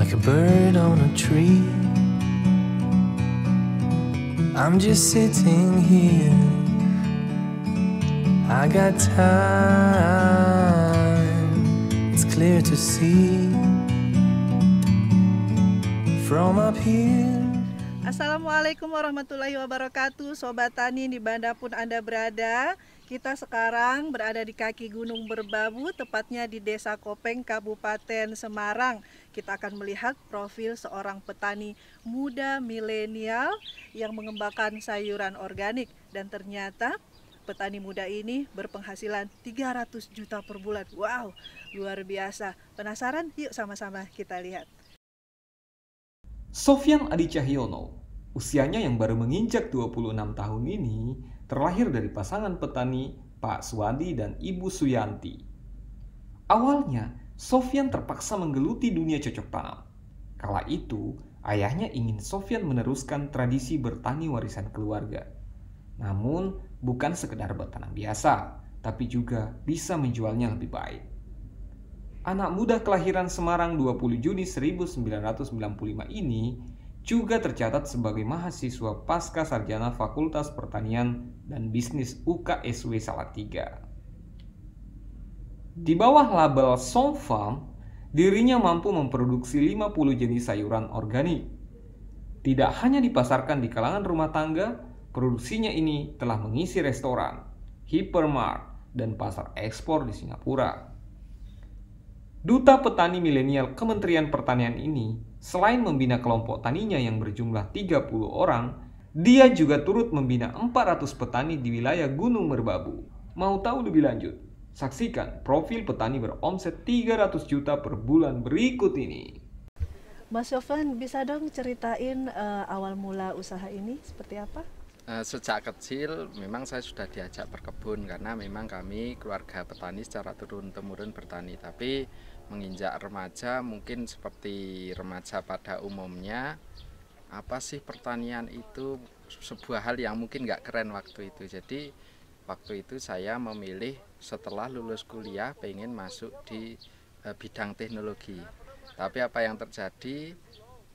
like a bird on a tree. I'm just sitting here, I got time, it's clear to see from up here. Assalamualaikum warahmatullahi wabarakatuh, Sobat Tani dimanapun Anda berada. Kita sekarang berada di kaki Gunung Merbabu, tepatnya di Desa Kopeng, Kabupaten Semarang. Kita akan melihat profil seorang petani muda milenial yang mengembangkan sayuran organik. Dan ternyata petani muda ini berpenghasilan 300 juta per bulan. Wow, luar biasa. Penasaran? Yuk sama-sama kita lihat. Sofyan Adi Cahyono, usianya yang baru menginjak 26 tahun ini, terlahir dari pasangan petani Pak Suwadi dan Ibu Suyanti. Awalnya, Sofyan terpaksa menggeluti dunia cocok tanam. Kala itu, ayahnya ingin Sofyan meneruskan tradisi bertani warisan keluarga. Namun, bukan sekedar bertanam biasa, tapi juga bisa menjualnya lebih baik. Anak muda kelahiran Semarang 20 Juni 1995 ini juga tercatat sebagai mahasiswa pasca sarjana Fakultas Pertanian dan Bisnis UKSW Salatiga. Di bawah label Som Farm, dirinya mampu memproduksi 50 jenis sayuran organik. Tidak hanya dipasarkan di kalangan rumah tangga, produksinya ini telah mengisi restoran, hypermart, dan pasar ekspor di Singapura. Duta Petani Milenial Kementerian Pertanian ini, selain membina kelompok taninya yang berjumlah 30 orang, dia juga turut membina 400 petani di wilayah Gunung Merbabu. Mau tahu lebih lanjut? Saksikan profil petani beromset 300 juta per bulan berikut ini. Mas Sofyan, bisa dong ceritain awal mula usaha ini seperti apa? Sejak kecil memang saya sudah diajak berkebun karena memang kami keluarga petani secara turun-temurun bertani. Tapi menginjak remaja, mungkin seperti remaja pada umumnya, apa sih pertanian itu sebuah hal yang mungkin nggak keren waktu itu. Jadi waktu itu saya memilih setelah lulus kuliah pengen masuk di bidang teknologi. Tapi apa yang terjadi,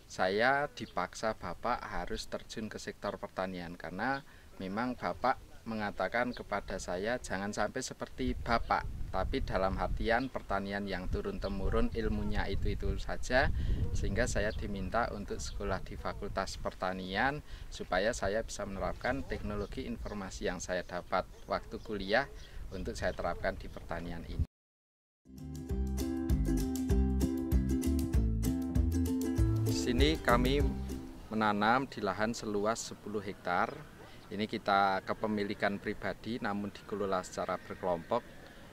saya dipaksa bapak harus terjun ke sektor pertanian karena memang bapak mengatakan kepada saya jangan sampai seperti bapak, tapi dalam artian pertanian yang turun-temurun ilmunya itu saja, sehingga saya diminta untuk sekolah di Fakultas Pertanian supaya saya bisa menerapkan teknologi informasi yang saya dapat waktu kuliah untuk saya terapkan di pertanian ini. Di sini kami menanam di lahan seluas 10 hektar. Ini kita kepemilikan pribadi namun dikelola secara berkelompok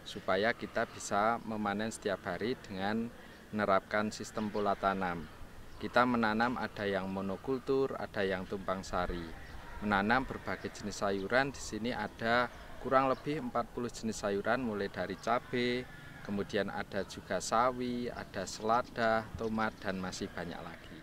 supaya kita bisa memanen setiap hari dengan menerapkan sistem pola tanam. Kita menanam ada yang monokultur, ada yang tumpang sari. Menanam berbagai jenis sayuran, di sini ada kurang lebih 40 jenis sayuran mulai dari cabai, kemudian ada juga sawi, ada selada, tomat, dan masih banyak lagi.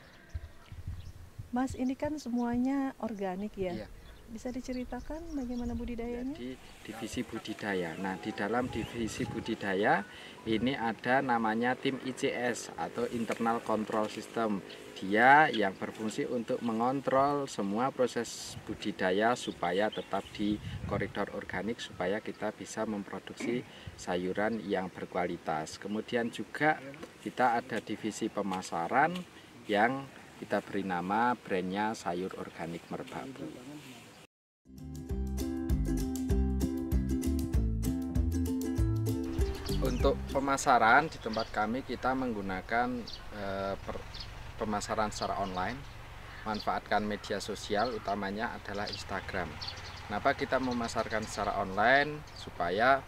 Mas, ini kan semuanya organik ya? Iya. Bisa diceritakan bagaimana budidayanya? Di divisi budidaya. Nah, di dalam divisi budidaya ini ada namanya tim ICS atau Internal Control System. Dia yang berfungsi untuk mengontrol semua proses budidaya supaya tetap di koridor organik supaya kita bisa memproduksi sayuran yang berkualitas. Kemudian juga kita ada divisi pemasaran yang kita beri nama brandnya Sayur Organik Merbabu. Untuk pemasaran di tempat kami kita menggunakan pemasaran secara online, manfaatkan media sosial utamanya adalah Instagram. Kenapa kita memasarkan secara online? Supaya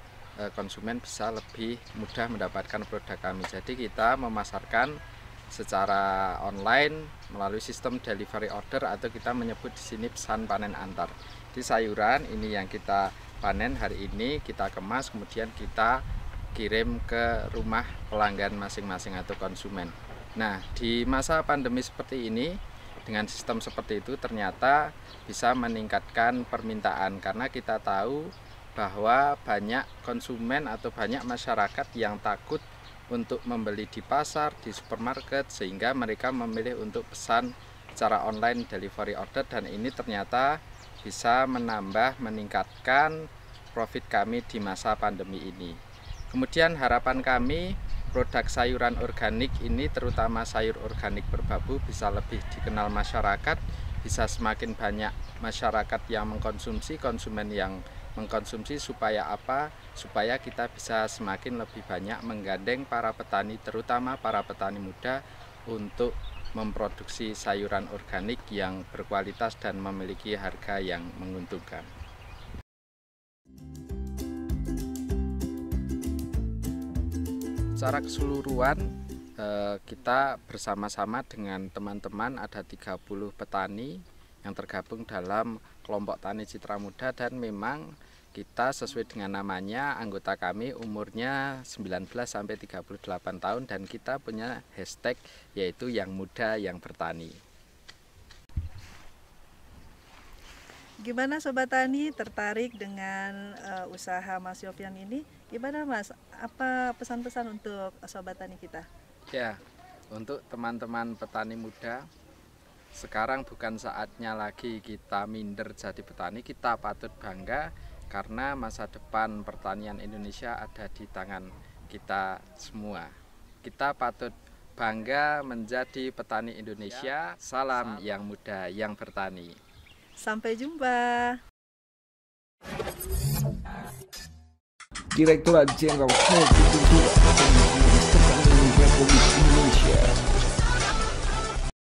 konsumen bisa lebih mudah mendapatkan produk kami. Jadi kita memasarkan secara online melalui sistem delivery order atau kita menyebut di sini pesan panen antar. Di sayuran ini yang kita panen hari ini kita kemas kemudian kita kirim ke rumah pelanggan masing-masing atau konsumen. Nah, di masa pandemi seperti ini dengan sistem seperti itu ternyata bisa meningkatkan permintaan karena kita tahu bahwa banyak konsumen atau banyak masyarakat yang takut untuk membeli di pasar, di supermarket, sehingga mereka memilih untuk pesan secara online delivery order, dan ini ternyata bisa meningkatkan profit kami di masa pandemi ini. Kemudian harapan kami produk sayuran organik ini, terutama sayur organik berbabu, bisa lebih dikenal masyarakat, bisa semakin banyak masyarakat yang mengkonsumsi, konsumen yang mengkonsumsi, supaya apa? Supaya kita bisa semakin lebih banyak menggandeng para petani, terutama para petani muda, untuk memproduksi sayuran organik yang berkualitas dan memiliki harga yang menguntungkan. Secara keseluruhan kita bersama-sama dengan teman-teman, ada 30 petani yang tergabung dalam kelompok Tani Citra Muda, dan memang kita sesuai dengan namanya, anggota kami umurnya 19 sampai 38 tahun, dan kita punya hashtag yaitu Yang Muda Yang Bertani. Gimana Sobat Tani, tertarik dengan usaha Mas Yofian ini? Gimana Mas? Apa pesan-pesan untuk Sobat Tani kita? Ya, untuk teman-teman petani muda, sekarang bukan saatnya lagi kita minder jadi petani, kita patut bangga karena masa depan pertanian Indonesia ada di tangan kita semua. Kita patut bangga menjadi petani Indonesia. Salam yang muda yang bertani. Sampai jumpa. Direktorat Jenderal Hortikultura Republik Indonesia